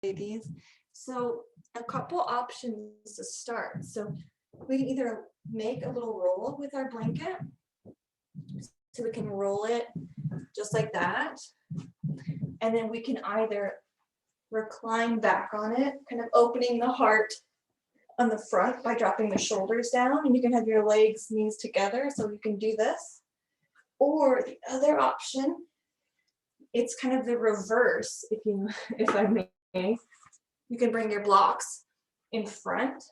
these. So a couple options to start. So we can either make a little roll with our blanket. So we can roll it just like that. And then we can either recline back on it, kind of opening the heart on the front by dropping the shoulders down, and you can have your legs, knees together, so you can do this. Or the other option, it's kind of the reverse, if I may. You can bring your blocks in front,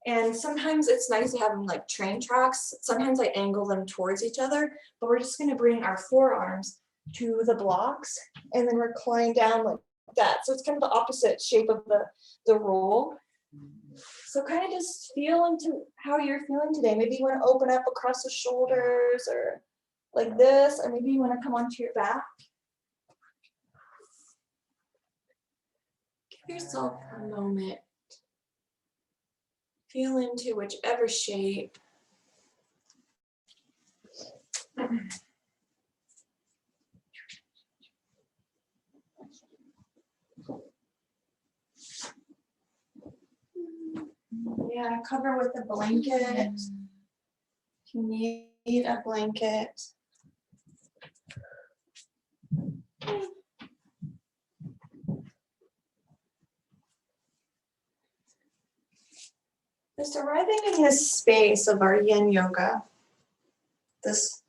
and sometimes it's nice to have them like train tracks. Sometimes I angle them towards each other, but we're just going to bring our forearms to the blocks and then recline down like that. So it's kind of the opposite shape of the roll. So kind of just feel into how you're feeling today. Maybe you want to open up across the shoulders or like this, or maybe you want to come onto your back. Give yourself a moment. Feel into whichever shape. Yeah, cover with a blanket. If you need a blanket. Just arriving in this space of our Yin Yoga, this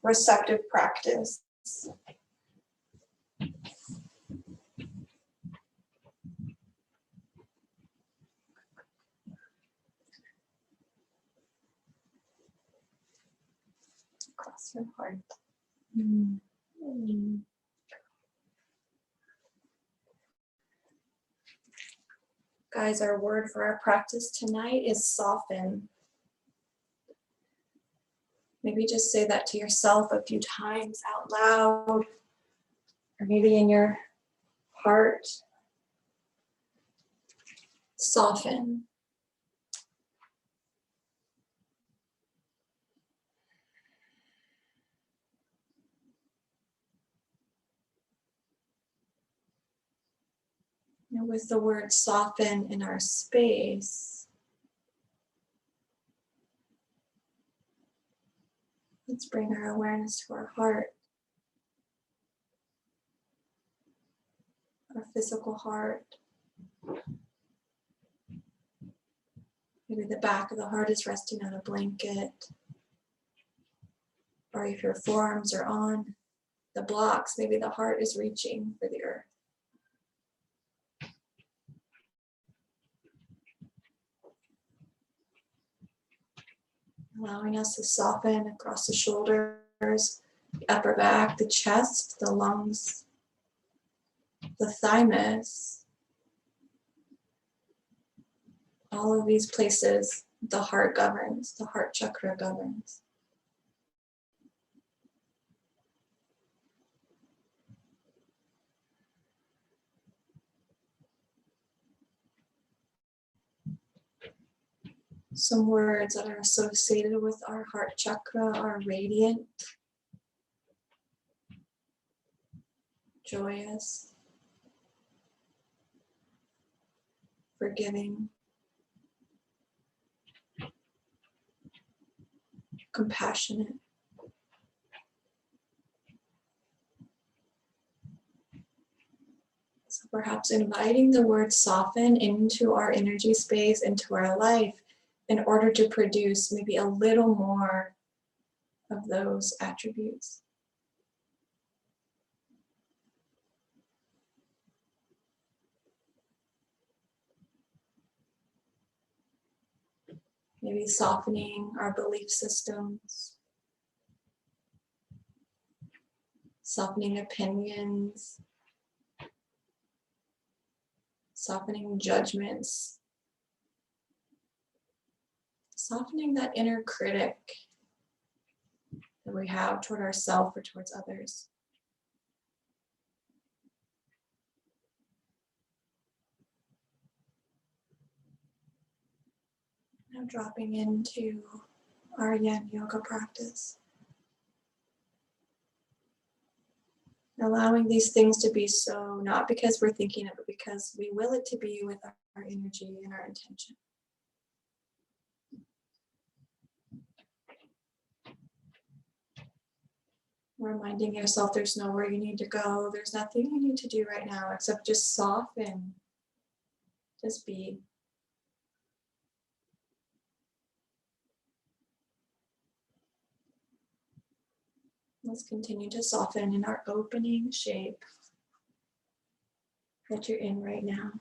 receptive practice. Cross your heart. Guys, our word for our practice tonight is soften. Maybe just say that to yourself a few times out loud, or maybe in your heart. Soften. And with the word soften in our space, let's bring our awareness to our heart, our physical heart. Maybe the back of the heart is resting on a blanket, or if your forearms are on the blocks, maybe the heart is reaching for the earth. Allowing us to soften across the shoulders, the upper back, the chest, the lungs, the thymus. All of these places the heart governs, the heart chakra governs. Some words that are associated with our heart chakra are radiant, joyous, forgiving, compassionate. So perhaps inviting the word soften into our energy space, into our life, in order to produce maybe a little more of those attributes. Maybe softening our belief systems, softening opinions, softening judgments, softening that inner critic that we have toward ourselves or towards others. Now dropping into our Yin Yoga practice. Allowing these things to be so, not because we're thinking it, but because we will it to be with our energy and our intention. Reminding yourself there's nowhere you need to go. There's nothing you need to do right now except just soften. Just be. Let's continue to soften in our opening shape that you're in right now.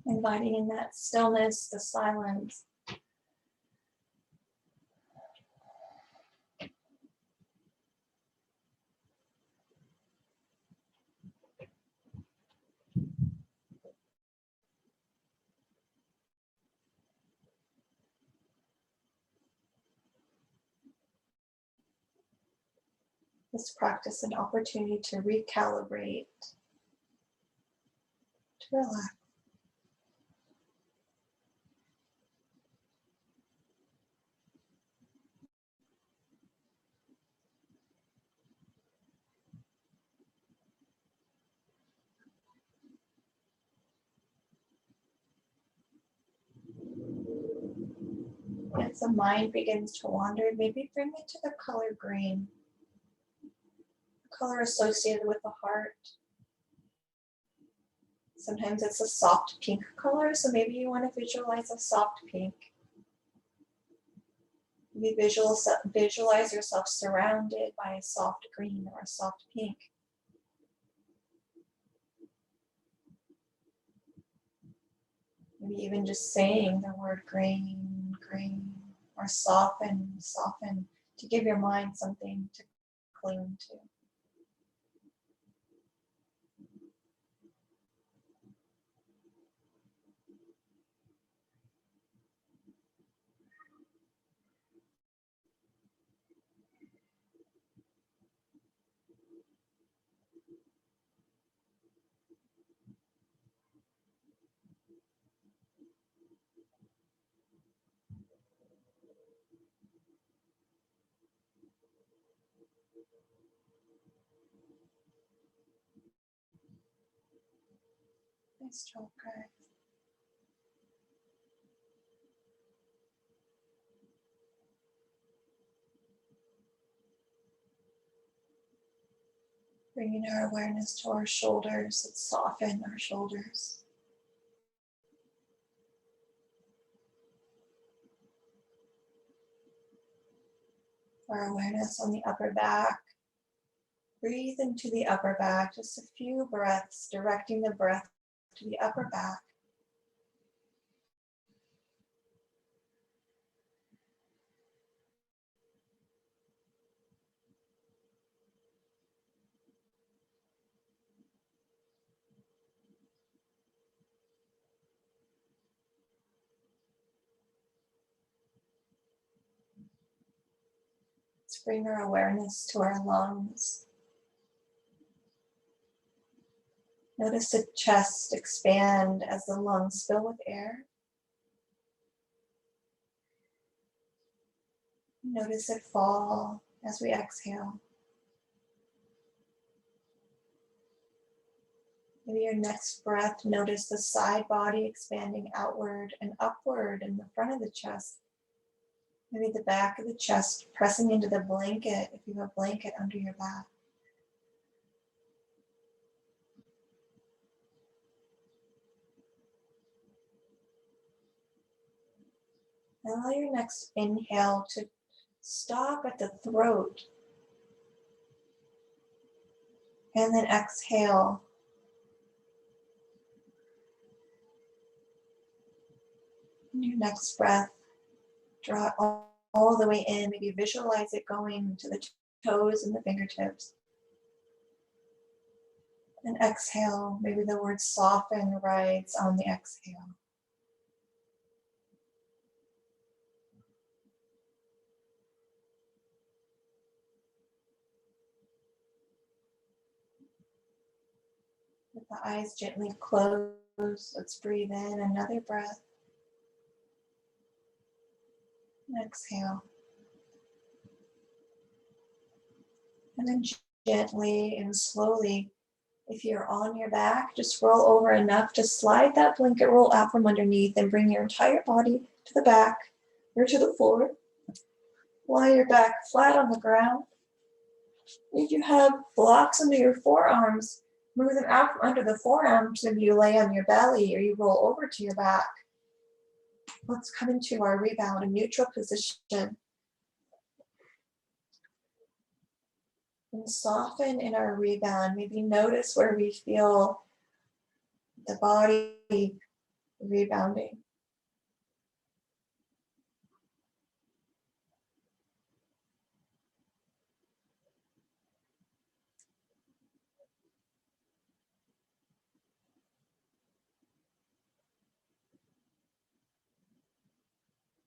Inviting in that stillness, the silence. This practice an opportunity to recalibrate, to relax. As the mind begins to wander, maybe bring it to the color green, the color associated with the heart. Sometimes it's a soft pink color, so maybe you want to visualize a soft pink. Maybe visualize yourself surrounded by a soft green or a soft pink. Maybe even just saying the word green, green, or soften, soften, to give your mind something to cling to. Nice job, guys. Bringing our awareness to our shoulders, let's soften our shoulders. Our awareness on the upper back. Breathe into the upper back, just a few breaths, directing the breath to the upper back. Let's bring our awareness to our lungs. Notice the chest expand as the lungs fill with air. Notice it fall as we exhale. Maybe your next breath, notice the side body expanding outward and upward in the front of the chest. Maybe the back of the chest pressing into the blanket if you have a blanket under your back. Now allow your next inhale to stop at the throat. And then exhale. And your next breath, draw it all the way in. Maybe visualize it going to the toes and the fingertips. And exhale. Maybe the word soften rides on the exhale. With the eyes gently closed, let's breathe in another breath. Exhale. And then gently and slowly, if you're on your back, just roll over enough to slide that blanket roll out from underneath and bring your entire body to the back or to the floor. Lie your back flat on the ground. If you have blocks under your forearms, move them out from under the forearms and you lay on your belly or you roll over to your back. Let's come into our rebound in neutral position. And soften in our rebound. Maybe notice where we feel the body rebounding.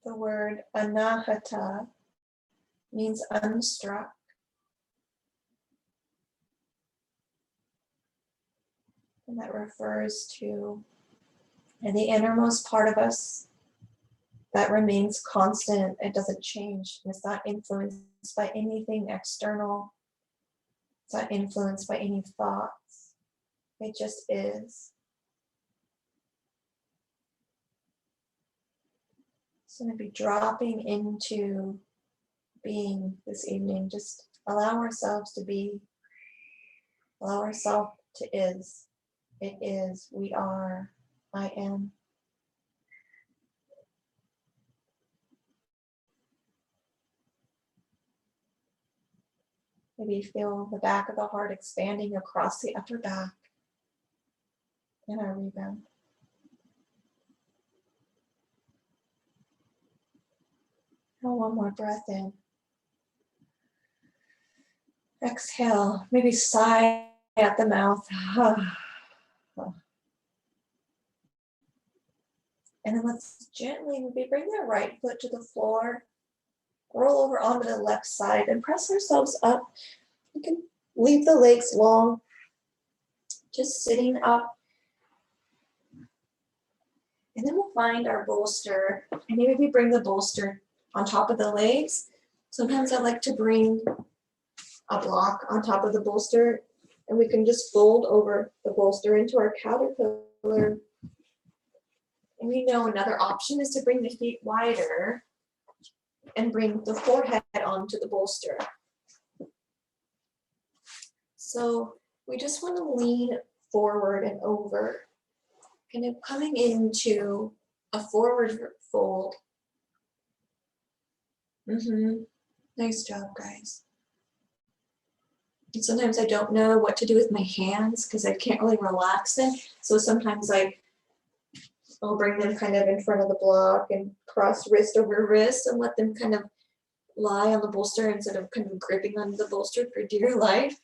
The word Anahata means unstruck. And that refers to the innermost part of us that remains constant. It doesn't change. It's not influenced by anything external. It's not influenced by any thoughts. It just is. So I'm going to be dropping into being this evening. Just allow ourselves to be. Allow ourselves to is. It is. We are. I am. Maybe feel the back of the heart expanding across the upper back in our rebound. And one more breath in. Exhale. Maybe sigh at the mouth. And then let's gently maybe bring the right foot to the floor. Roll over onto the left side and press ourselves up. You can leave the legs long, just sitting up. And then we'll find our bolster. And maybe we bring the bolster on top of the legs. Sometimes I like to bring a block on top of the bolster, and we can just fold over the bolster into our caterpillar. And we know another option is to bring the feet wider and bring the forehead onto the bolster. So we just want to lean forward and over, kind of coming into a forward fold. Nice job, guys. And sometimes I don't know what to do with my hands because I can't really relax them. So sometimes I'll bring them kind of in front of the block and cross wrist over wrist and let them kind of lie on the bolster instead of kind of gripping on the bolster for dear life.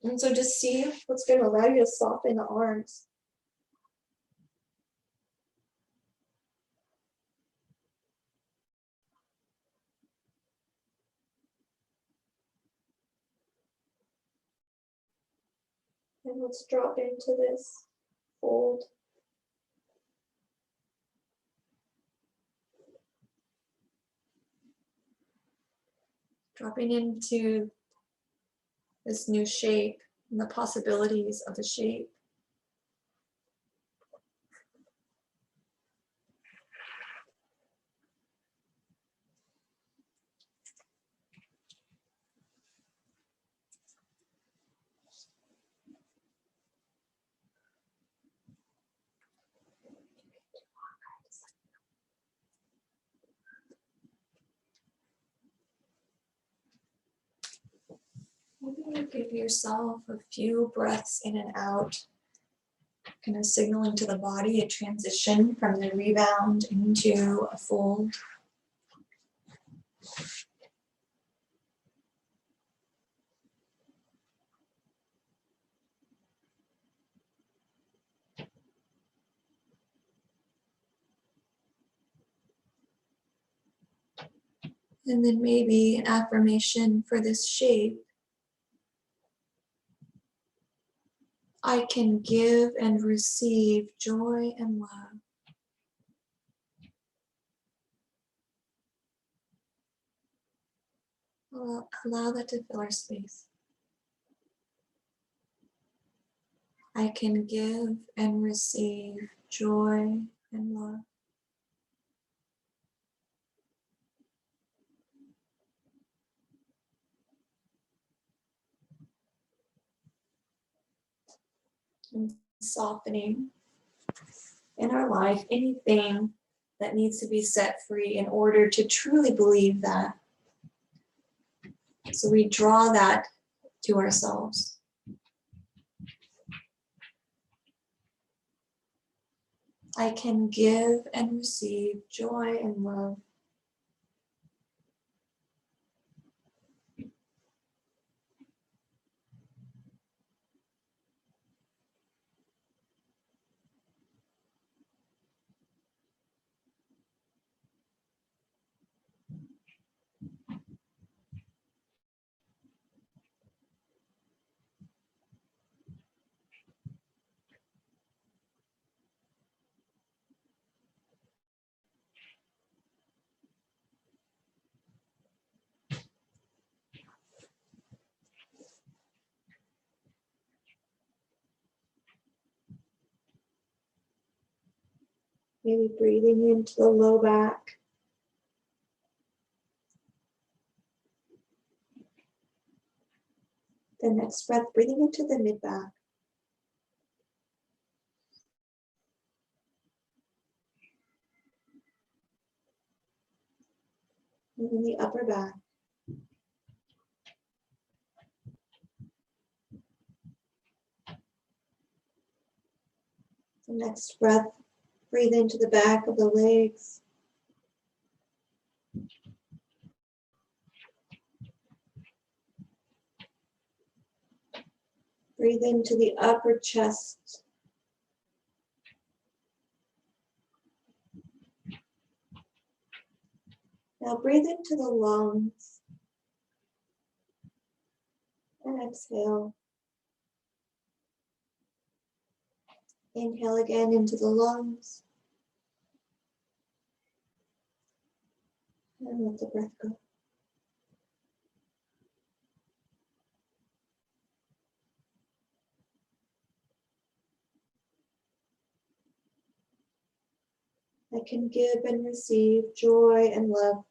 And so just see what's going to allow you to soften the arms. And let's drop into this fold. Dropping into this new shape and the possibilities of the shape. Maybe you give yourself a few breaths in and out, kind of signaling to the body a transition from the rebound into a fold. And then maybe an affirmation for this shape. I can give and receive joy and love. Allow that to fill our space. I can give and receive joy and love. And softening in our life anything that needs to be set free in order to truly believe that. So we draw that to ourselves. I can give and receive joy and love. Maybe breathing into the low back. The next breath, breathing into the mid back. And then the upper back. The next breath, breathe into the back of the legs. Breathe into the upper chest. Now breathe into the lungs. And exhale. Inhale again into the lungs. And let the breath go. I can give and receive joy and love.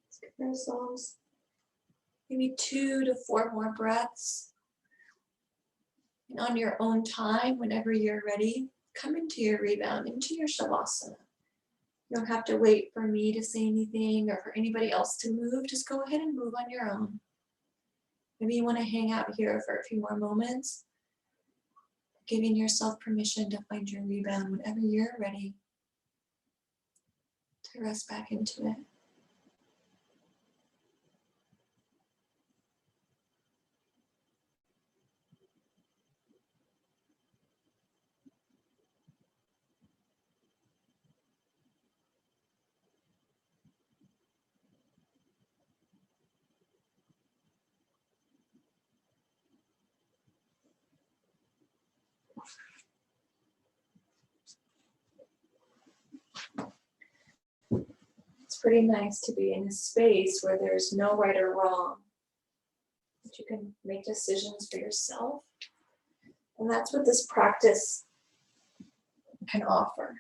Let's give ourselves maybe 2 to 4 more breaths. And on your own time, whenever you're ready, come into your rebound, into your shavasana. You don't have to wait for me to say anything or for anybody else to move. Just go ahead and move on your own. Maybe you want to hang out here for a few more moments, giving yourself permission to find your rebound whenever you're ready to rest back into it. It's pretty nice to be in a space where there's no right or wrong, that you can make decisions for yourself. And that's what this practice can offer.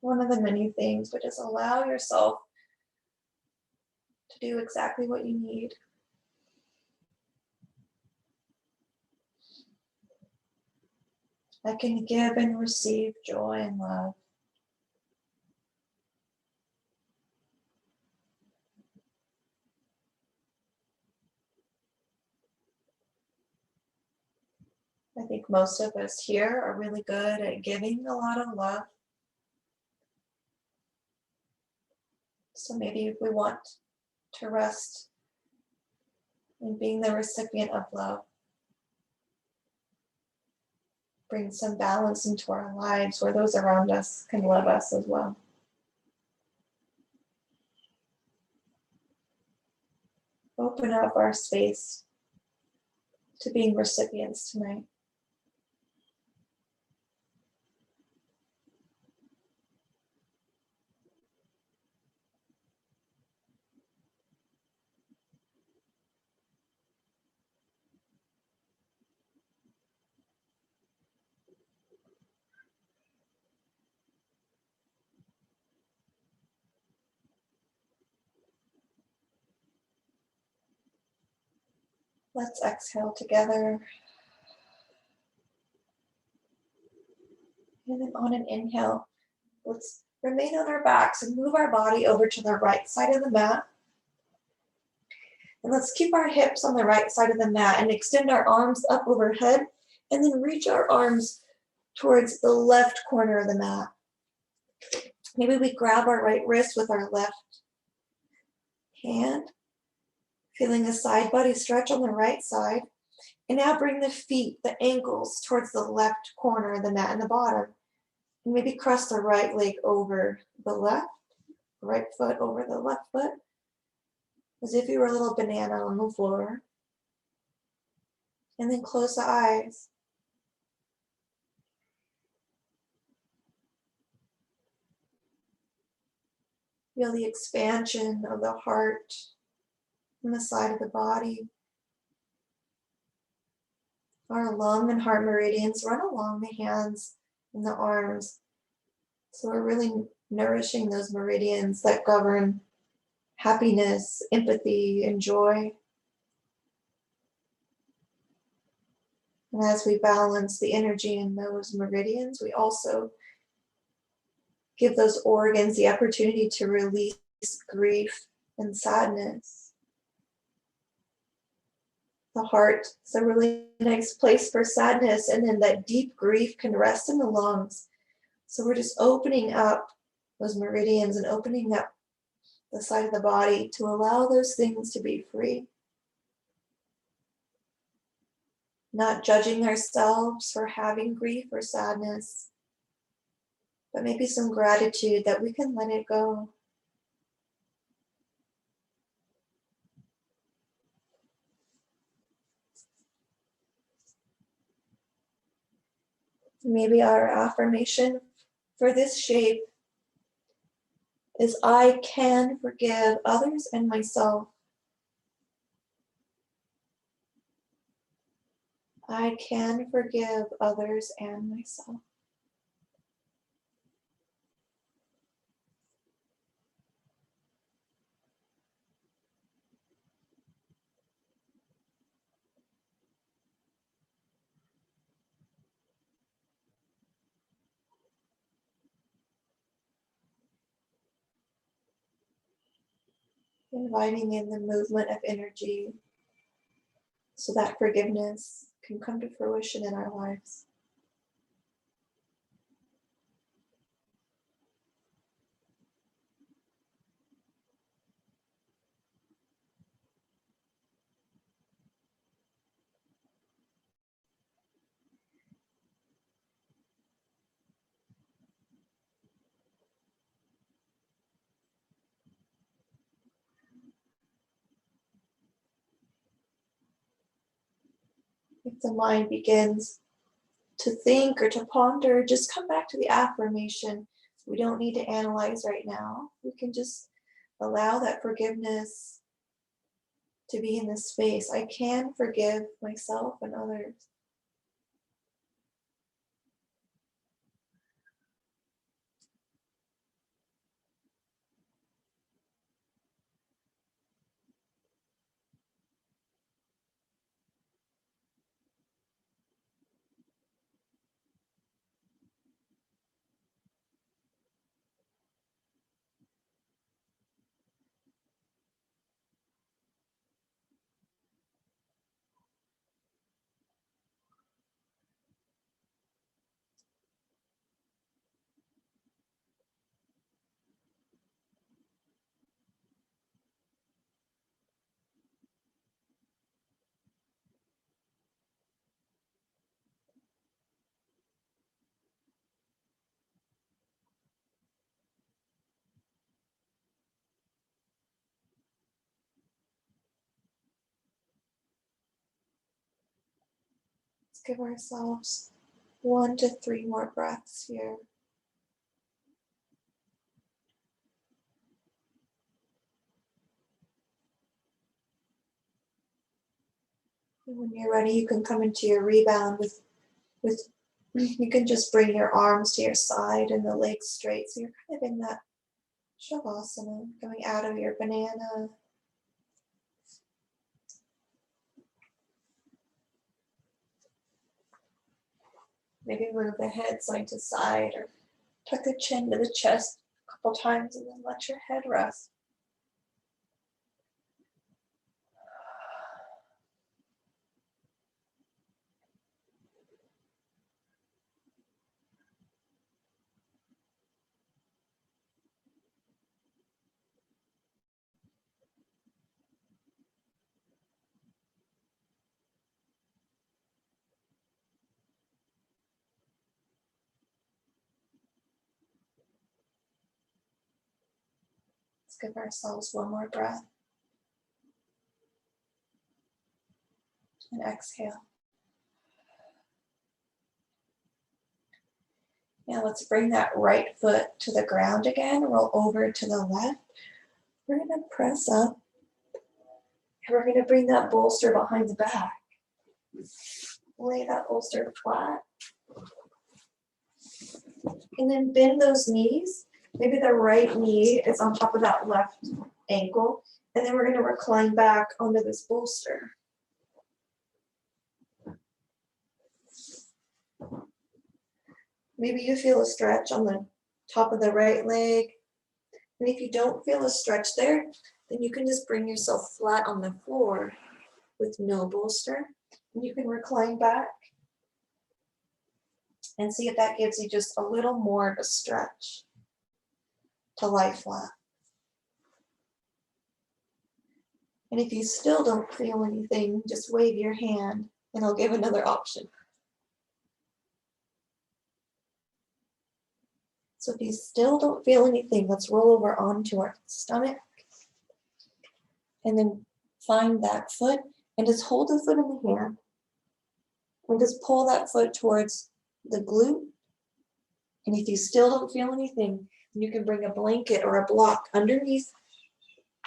One of the many things, but just allow yourself to do exactly what you need. I can give and receive joy and love. I think most of us here are really good at giving a lot of love. So maybe if we want to rest and being the recipient of love. Bring some balance into our lives where those around us can love us as well. Open up our space to being recipients tonight. Let's exhale together. And then on an inhale, let's remain on our backs and move our body over to the right side of the mat. And let's keep our hips on the right side of the mat and extend our arms up overhead and then reach our arms towards the left corner of the mat. Maybe we grab our right wrist with our left hand, feeling a side body stretch on the right side. And now bring the feet, the ankles, towards the left corner of the mat and the bottom. And maybe cross the right leg over the left, right foot over the left foot, as if you were a little banana on the floor. And then close the eyes. Feel the expansion of the heart on the side of the body. Our lung and heart meridians run along the hands and the arms. So we're really nourishing those meridians that govern happiness, empathy, and joy. And as we balance the energy in those meridians, we also give those organs the opportunity to release grief and sadness. The heart is a really nice place for sadness, and then that deep grief can rest in the lungs. So we're just opening up those meridians and opening up the side of the body to allow those things to be free. Not judging ourselves for having grief or sadness, but maybe some gratitude that we can let it go. Maybe our affirmation for this shape is I can forgive others and myself. I can forgive others and myself. Inviting in the movement of energy so that forgiveness can come to fruition in our lives. If the mind begins to think or to ponder, just come back to the affirmation. We don't need to analyze right now. We can just allow that forgiveness to be in this space. I can forgive myself and others. Let's give ourselves 1 to 3 more breaths here. And when you're ready, you can come into your rebound with you can just bring your arms to your side and the legs straight. So you're kind of in that Shavasana, coming out of your banana. Maybe move the head side to side or tuck the chin to the chest a couple times and then let your head rest. Let's give ourselves one more breath. And exhale. Now let's bring that right foot to the ground again. Roll over to the left. We're going to press up. And we're going to bring that bolster behind the back. Lay that bolster flat. And then bend those knees. Maybe the right knee is on top of that left ankle. And then we're going to recline back onto this bolster. Maybe you feel a stretch on the top of the right leg. And if you don't feel a stretch there, then you can just bring yourself flat on the floor with no bolster. And you can recline back and see if that gives you just a little more of a stretch to lie flat. And if you still don't feel anything, just wave your hand and I'll give another option. So if you still don't feel anything, let's roll over onto our stomach and then find that foot and just hold the foot in the hand and just pull that foot towards the glute. And if you still don't feel anything, you can bring a blanket or a block underneath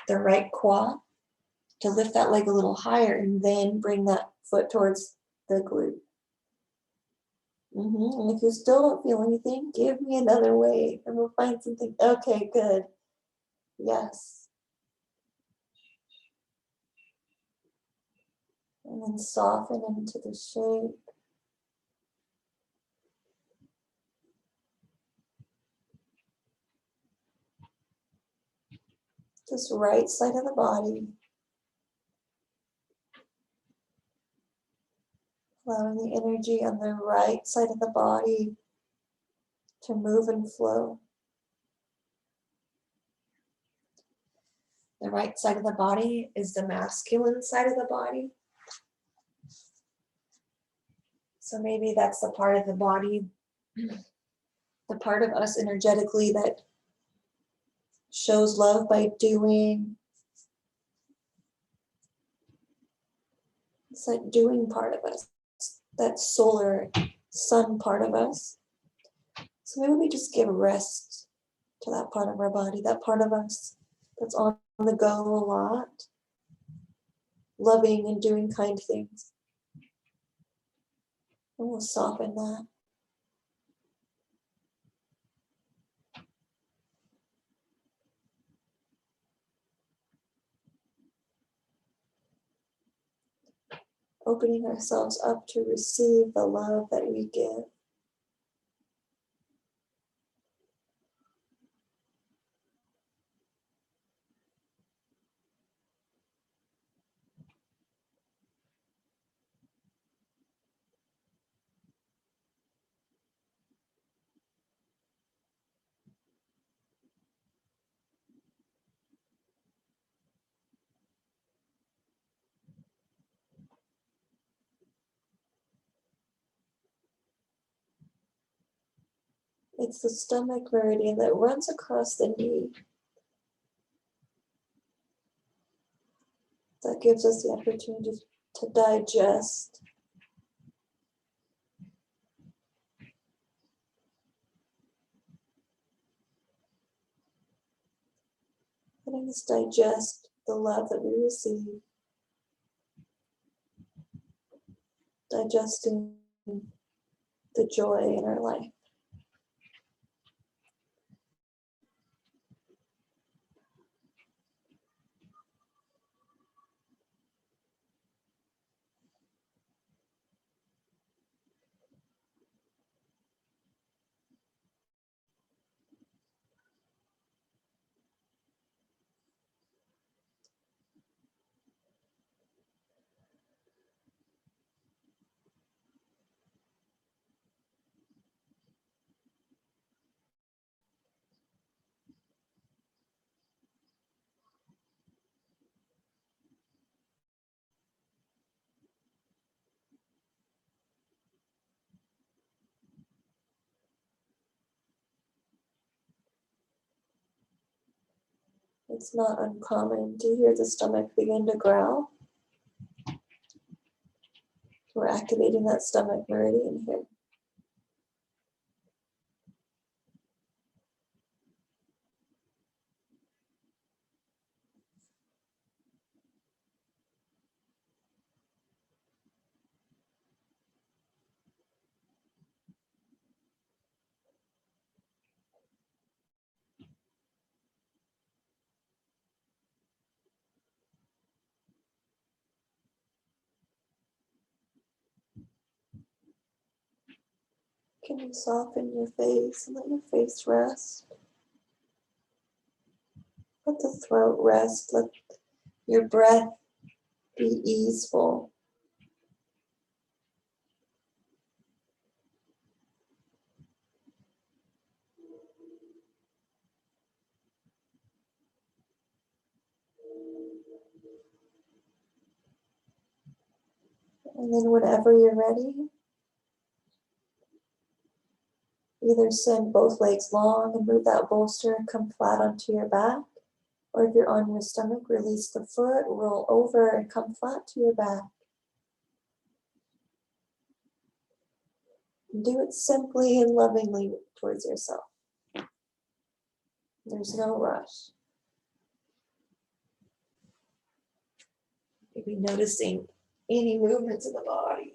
the right quad to lift that leg a little higher and then bring that foot towards the glute. And if you still don't feel anything, give me another wave and we'll find something. Okay, good. Yes. And then soften into the shape. This right side of the body. Allowing the energy on the right side of the body to move and flow. The right side of the body is the masculine side of the body. So maybe that's the part of the body, the part of us energetically that shows love by doing. It's that doing part of us, that solar sun part of us. So maybe we just give rest to that part of our body, that part of us that's on the go a lot, loving and doing kind things. And we'll soften that. Opening ourselves up to receive the love that we give. It's the stomach meridian that runs across the knee. That gives us the opportunity to digest Letting us digest the love that we receive. Digesting the joy in our life. It's not uncommon to hear the stomach begin to growl. We're activating that stomach meridian here. Can you soften your face and let your face rest? Let the throat rest. Let your breath be easeful. And then whenever you're ready, either send both legs long and move that bolster and come flat onto your back. Or if you're on your stomach, release the foot, roll over and come flat to your back. Do it simply and lovingly towards yourself. There's no rush. Maybe noticing any movements in the body.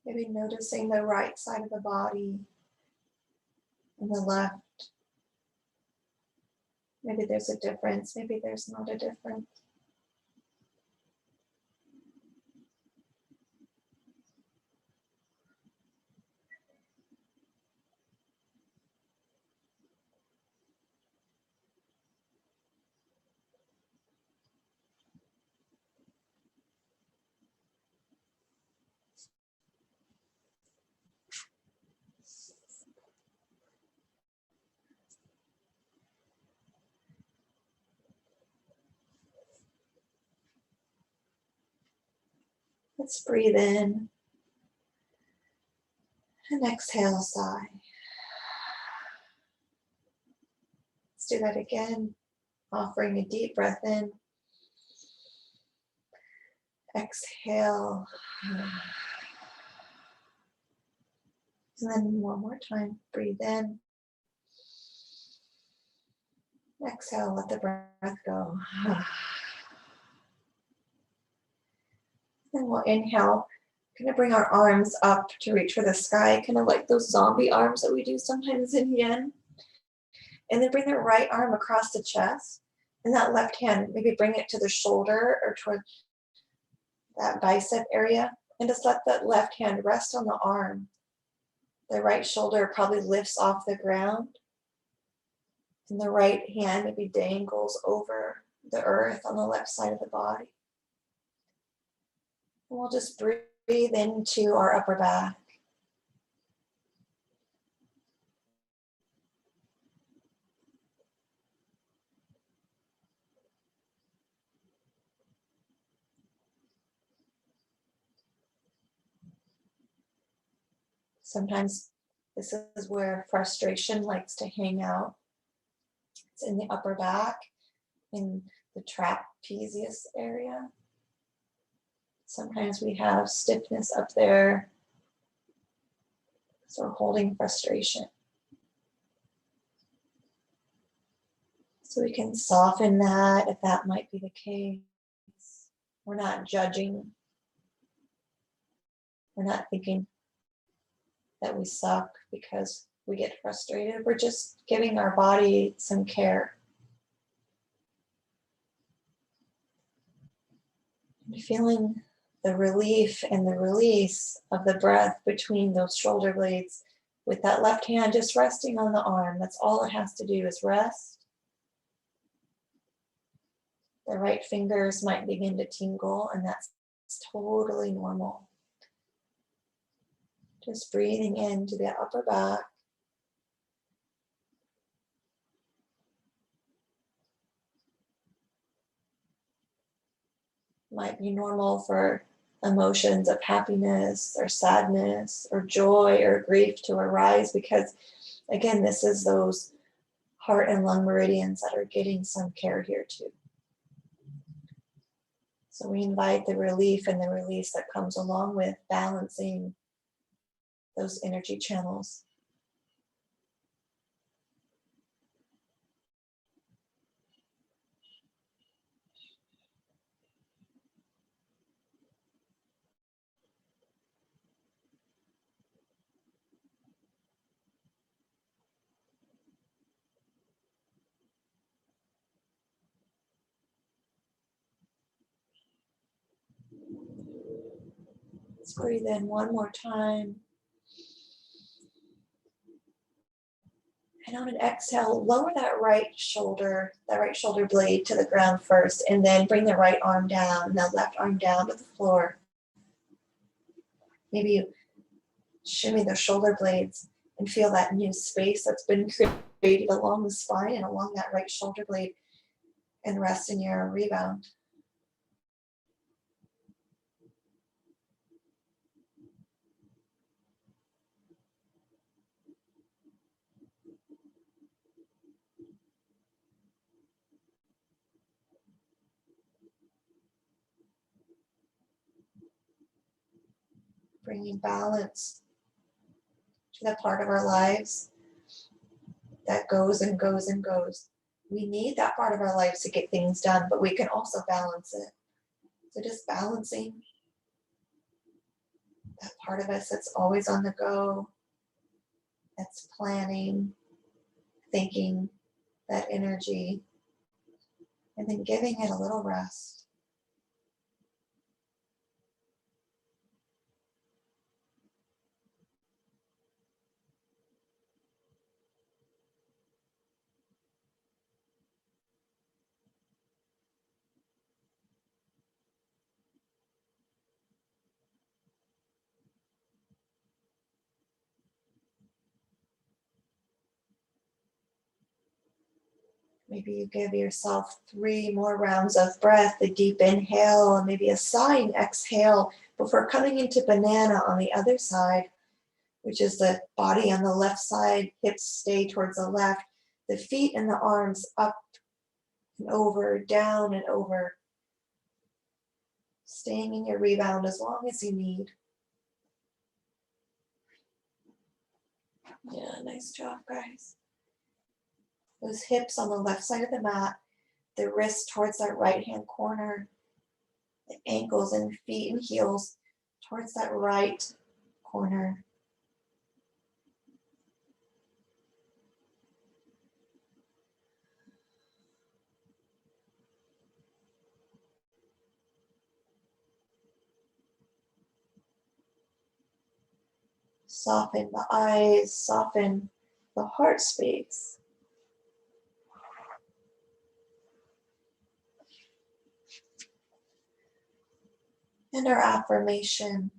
Maybe noticing the right side of the body and the left. Maybe there's a difference, maybe there's not a difference. Let's breathe in and exhale, sigh. Let's do that again, offering a deep breath in. Exhale. And then one more time, breathe in. Exhale, let the breath go. Then we'll inhale, kind of bring our arms up to reach for the sky, kind of like those zombie arms that we do sometimes in Yin. And then bring the right arm across the chest, and that left hand, maybe bring it to the shoulder or toward that bicep area, and just let that left hand rest on the arm. The right shoulder probably lifts off the ground, and the right hand maybe dangles over the earth on the left side of the body. And we'll just breathe into our upper back. Sometimes this is where frustration likes to hang out. It's in the upper back, in the trapezius area. Sometimes we have stiffness up there, so we're holding frustration. So we can soften that if that might be the case. We're not judging. We're not thinking that we suck because we get frustrated. We're just giving our body some care. And feeling the relief and the release of the breath between those shoulder blades, with that left hand just resting on the arm. That's all it has to do, is rest. The right fingers might begin to tingle, and that's totally normal. Just breathing into the upper back. Might be normal for emotions of happiness or sadness or joy or grief to arise, because again, this is those heart and lung meridians that are getting some care here too. So we invite the relief and the release that comes along with balancing those energy channels. Let's breathe in one more time. And on an exhale, lower that right shoulder blade to the ground first, and then bring the right arm down and the left arm down to the floor. Maybe you shimmy the shoulder blades and feel that new space that's been created along the spine and along that right shoulder blade, and rest in your rebound. Bringing balance to that part of our lives that goes and goes and goes. We need that part of our lives to get things done, but we can also balance it. So just balancing that part of us that's always on the go, that's planning, thinking, that energy, and then giving it a little rest. Maybe you give yourself 3 more rounds of breath, a deep inhale and maybe a sighing exhale before coming into banana on the other side, which is the body on the left side, hips stay towards the left, the feet and the arms up and over, down and over. Staying in your rebound as long as you need. Yeah, nice job, guys. Those hips on the left side of the mat, the wrists towards that right-hand corner, the ankles and feet and heels towards that right corner. Soften the eyes, soften the heart space. And our affirmation,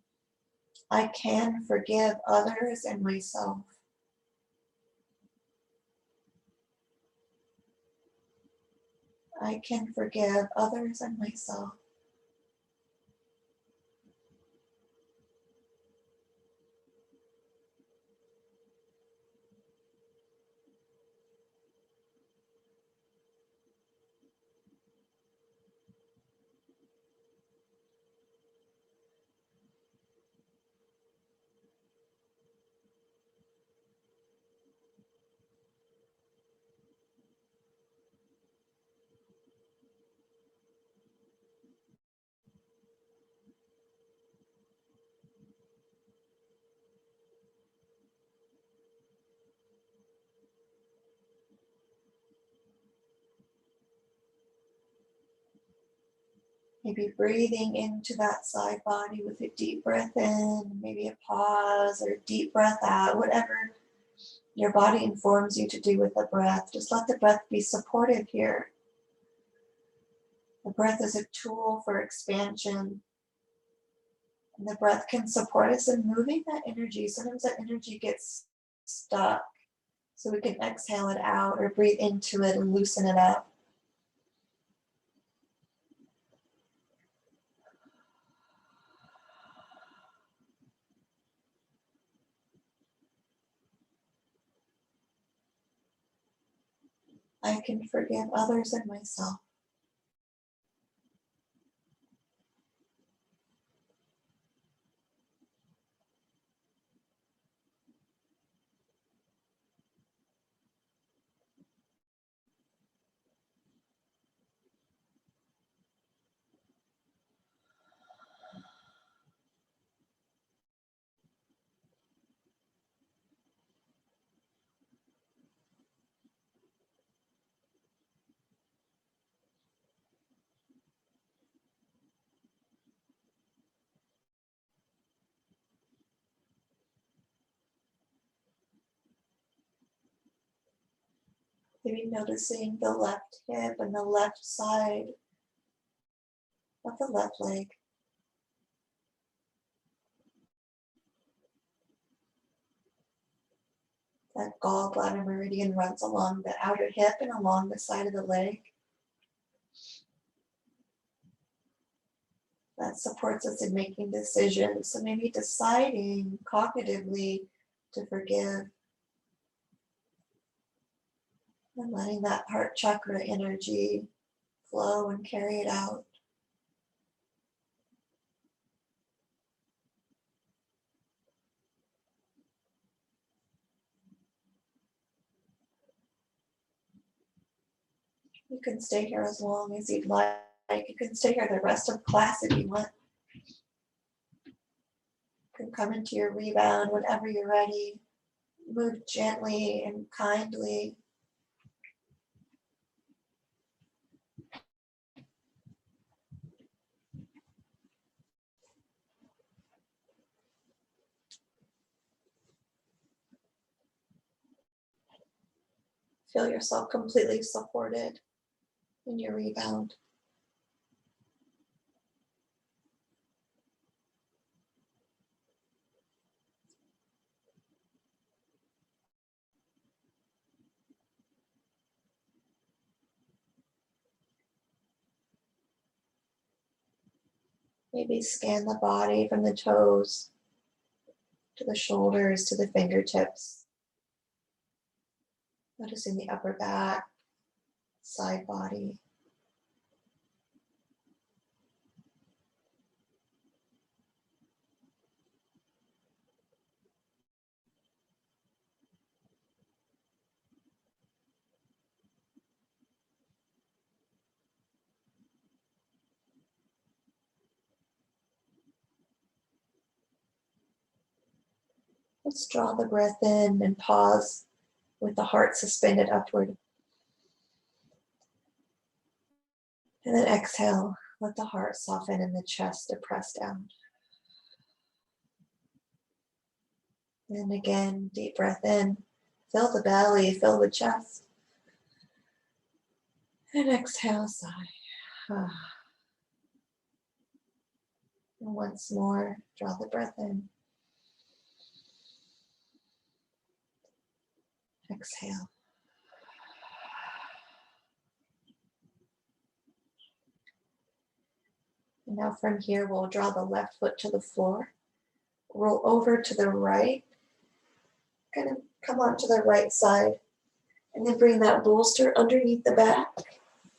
I can forgive others and myself. I can forgive others and myself. Maybe breathing into that side body with a deep breath in, maybe a pause or a deep breath out, whatever your body informs you to do with the breath. Just let the breath be supportive here. The breath is a tool for expansion. And the breath can support us in moving that energy. Sometimes that energy gets stuck. So we can exhale it out or breathe into it and loosen it up. I can forgive others and myself. Maybe noticing the left hip and the left side of the left leg. That gallbladder meridian runs along the outer hip and along the side of the leg. That supports us in making decisions. So maybe deciding cognitively to forgive and letting that heart chakra energy flow and carry it out. You can stay here as long as you'd like. You can stay here the rest of class if you want. You can come into your rebound whenever you're ready. Move gently and kindly. Feel yourself completely supported in your rebound. Maybe scan the body from the toes to the shoulders to the fingertips. Noticing the upper back, side body. Let's draw the breath in and pause with the heart suspended upward. And then exhale, let the heart soften and the chest depress down. And again, deep breath in, fill the belly, fill the chest. And exhale, sigh. And once more, draw the breath in. Exhale. And now from here, we'll draw the left foot to the floor. Roll over to the right. Kind of come onto the right side. And then bring that bolster underneath the back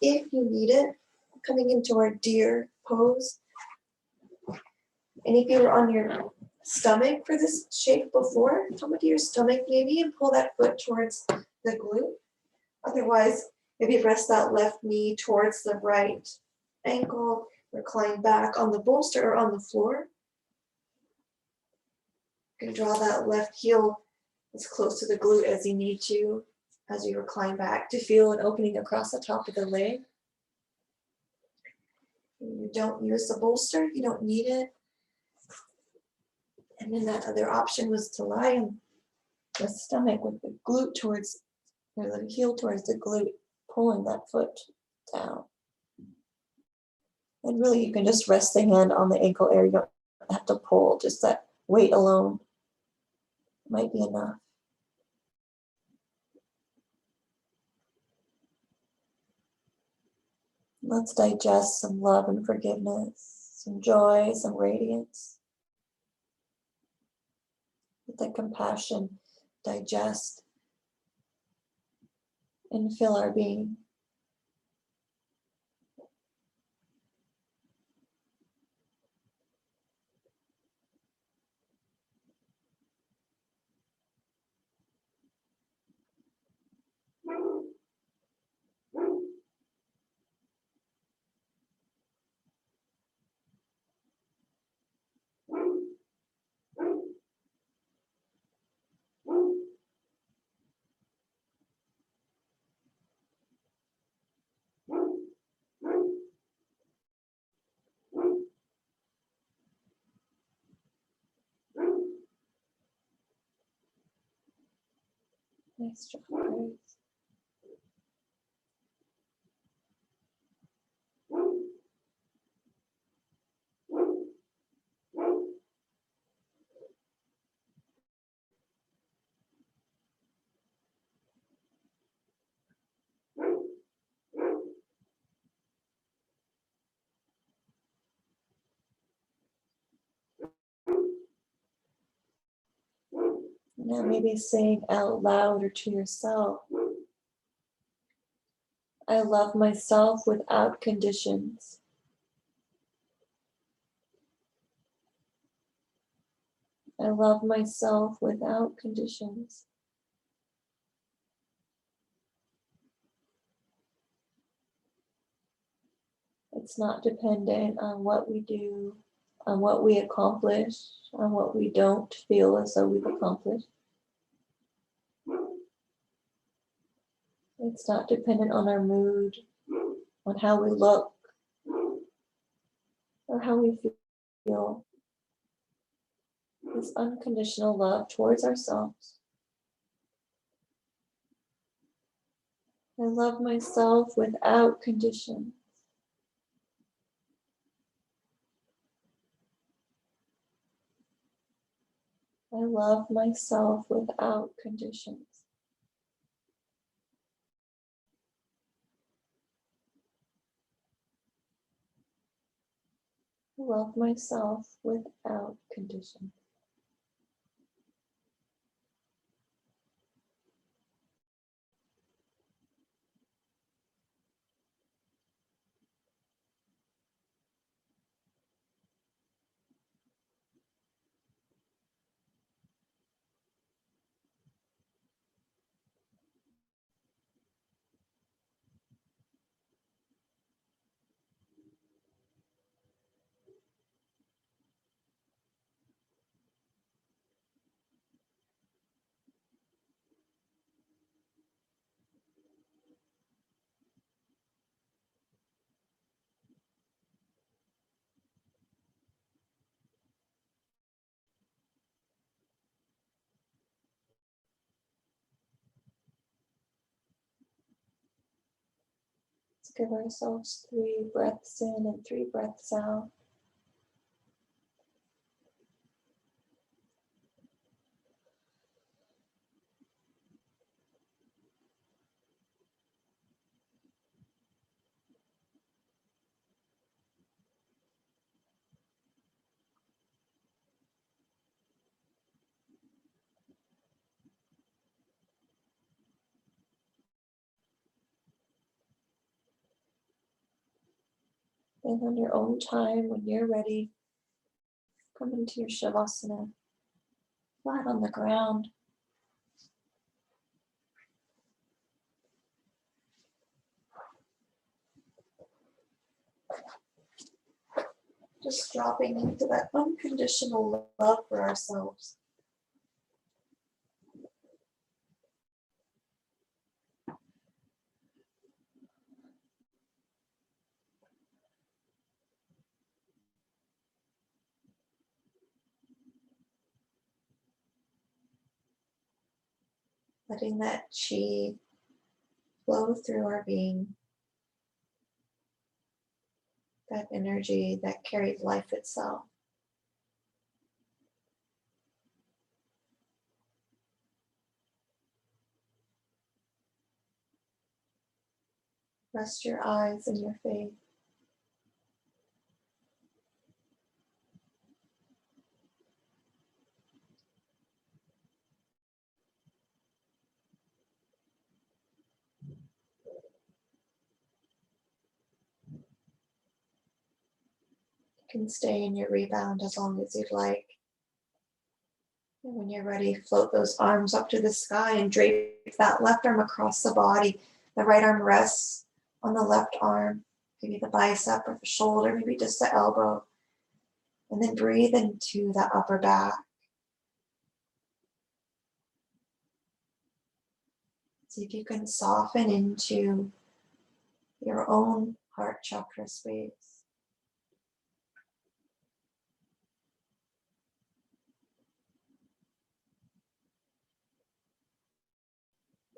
if you need it. Coming into our deer pose. And if you were on your stomach for this shape before, come into your stomach maybe and pull that foot towards the glute. Otherwise, maybe rest that left knee towards the right ankle, recline back on the bolster or on the floor. You can draw that left heel as close to the glute as you need to as you recline back to feel an opening across the top of the leg. You don't use the bolster, you don't need it. And then that other option was to lie on the stomach with the glute towards, or the heel towards the glute, pulling that foot down. And really you can just rest the hand on the ankle area. You don't have to pull, just that weight alone might be enough. Let's digest some love and forgiveness, some joy, some radiance. Let that compassion digest and fill our being. Nice job, Grace. Now maybe saying out loud or to yourself, I love myself without conditions. I love myself without conditions. It's not dependent on what we do, on what we accomplish, on what we don't feel as though we've accomplished. It's not dependent on our mood, on how we look, or how we feel. This unconditional love towards ourselves. I love myself without conditions. I love myself without conditions. I love myself without conditions. Let's give ourselves 3 breaths in and 3 breaths out. And on your own time, when you're ready, come into your Shavasana, flat on the ground. Just dropping into that unconditional love for ourselves. letting that chi flow through our being, that energy that carries life itself. Rest your eyes in your face. You can stay in your rebound as long as you'd like. And when you're ready, float those arms up to the sky and drape that left arm across the body. The right arm rests on the left arm, maybe the bicep or the shoulder, maybe just the elbow. And then breathe into the upper back. See if you can soften into your own heart chakra space.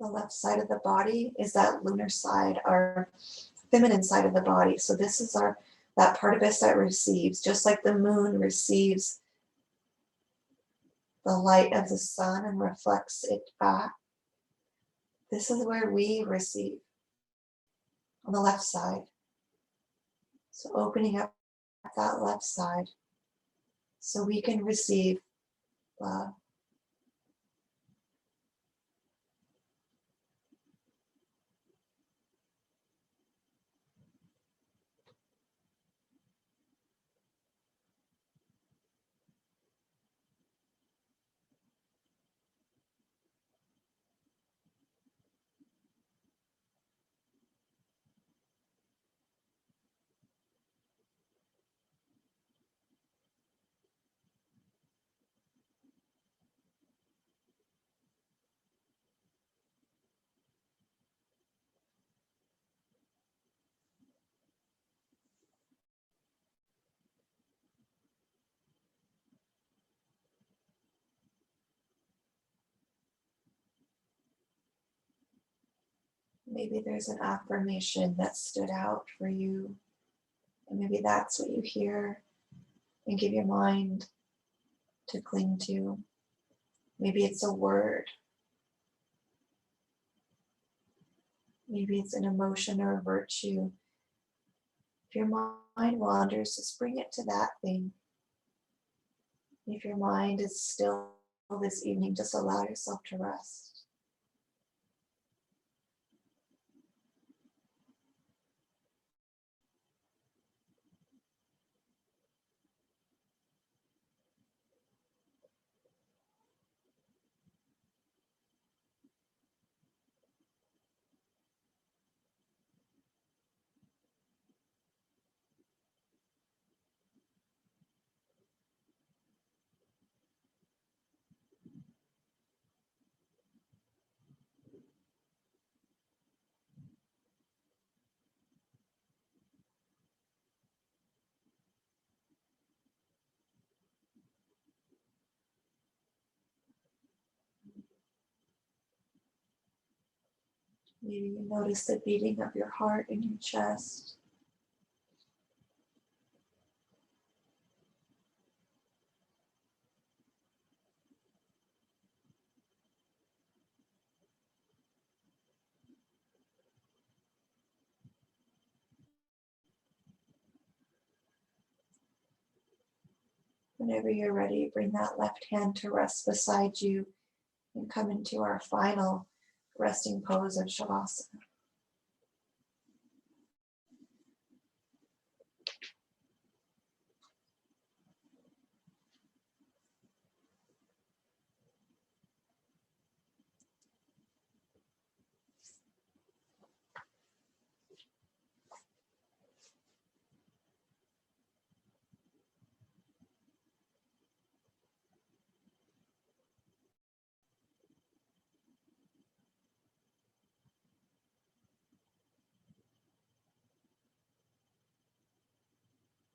The left side of the body is that lunar side, our feminine side of the body. So this is that part of us that receives, just like the moon receives the light of the sun and reflects it back. This is where we receive, on the left side. So opening up that left side so we can receive love. Maybe there's an affirmation that stood out for you, and maybe that's what you hear and give your mind to cling to. Maybe it's a word. Maybe it's an emotion or a virtue. If your mind wanders, just bring it to that thing. If your mind is still this evening, just allow yourself to rest. Maybe you notice the beating of your heart in your chest. Whenever you're ready, bring that left hand to rest beside you and come into our final resting pose of Shavasana.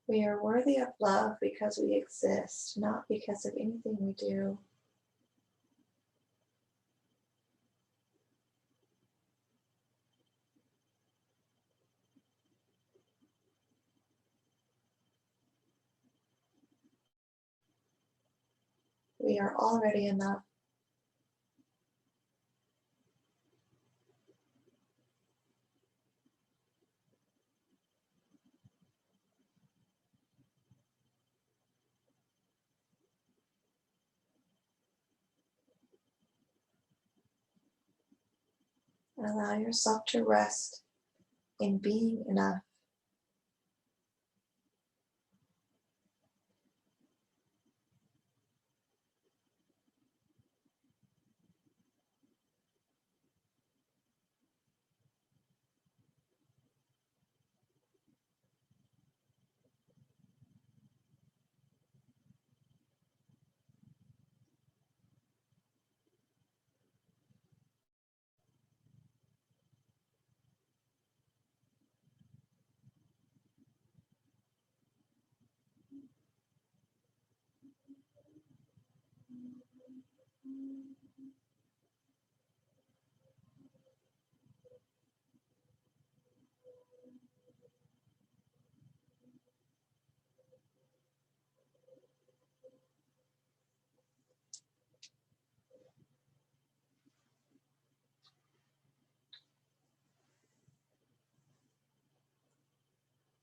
We are worthy of love because we exist, not because of anything we do. We are already enough. Allow yourself to rest in being enough.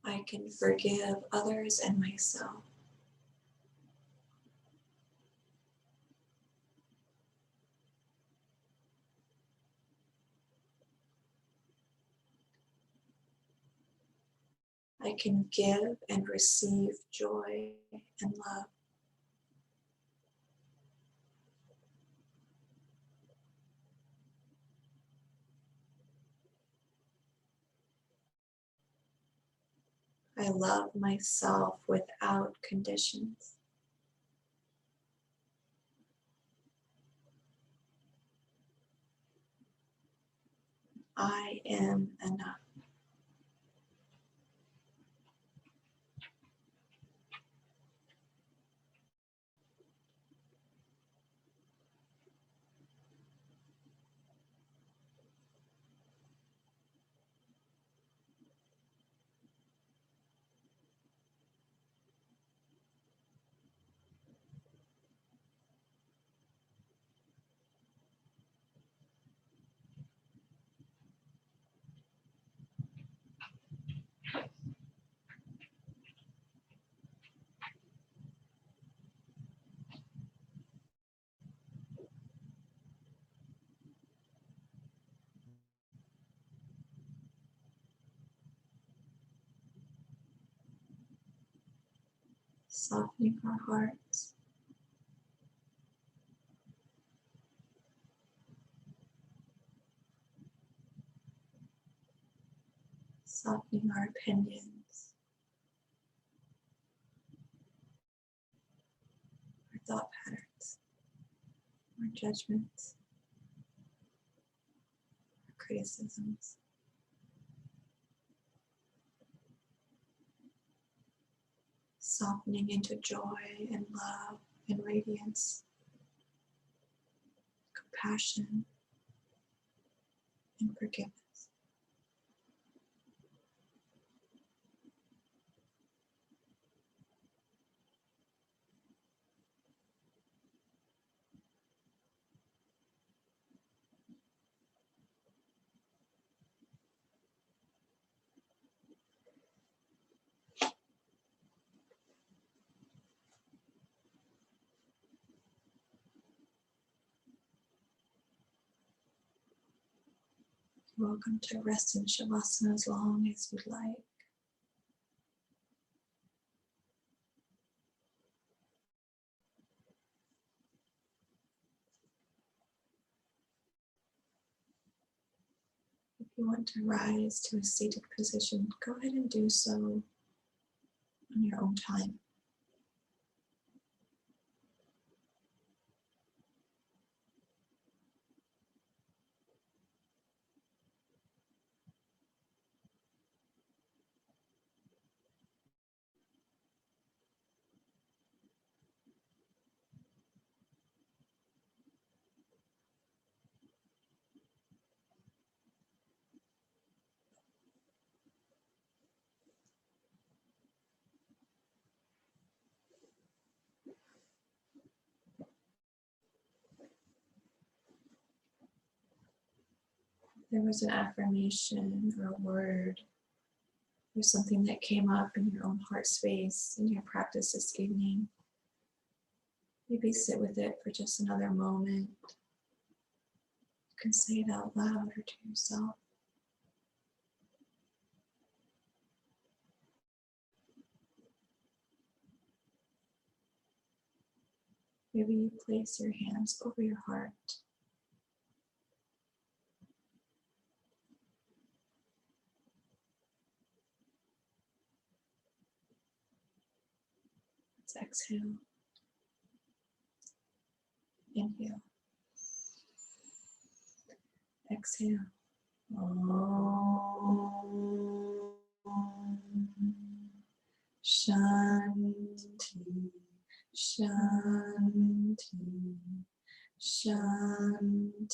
I can forgive others and myself. I can give and receive joy and love. I love myself without conditions. I am enough. Softening our hearts. Softening our opinions, our thought patterns, our judgments, our criticisms. Softening into joy and love and radiance, compassion and forgiveness. You're welcome to rest in Shavasana as long as you'd like. If you want to rise to a seated position, go ahead and do so on your own time. there was an affirmation or a word or something that came up in your own heart space in your practice this evening, maybe sit with it for just another moment. You can say it out loud or to yourself. Maybe you place your hands over your heart. Let's exhale. Inhale. Exhale. Shanti, Shanti, Shanti.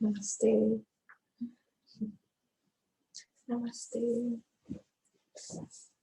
Namaste. Namaste. Namaste.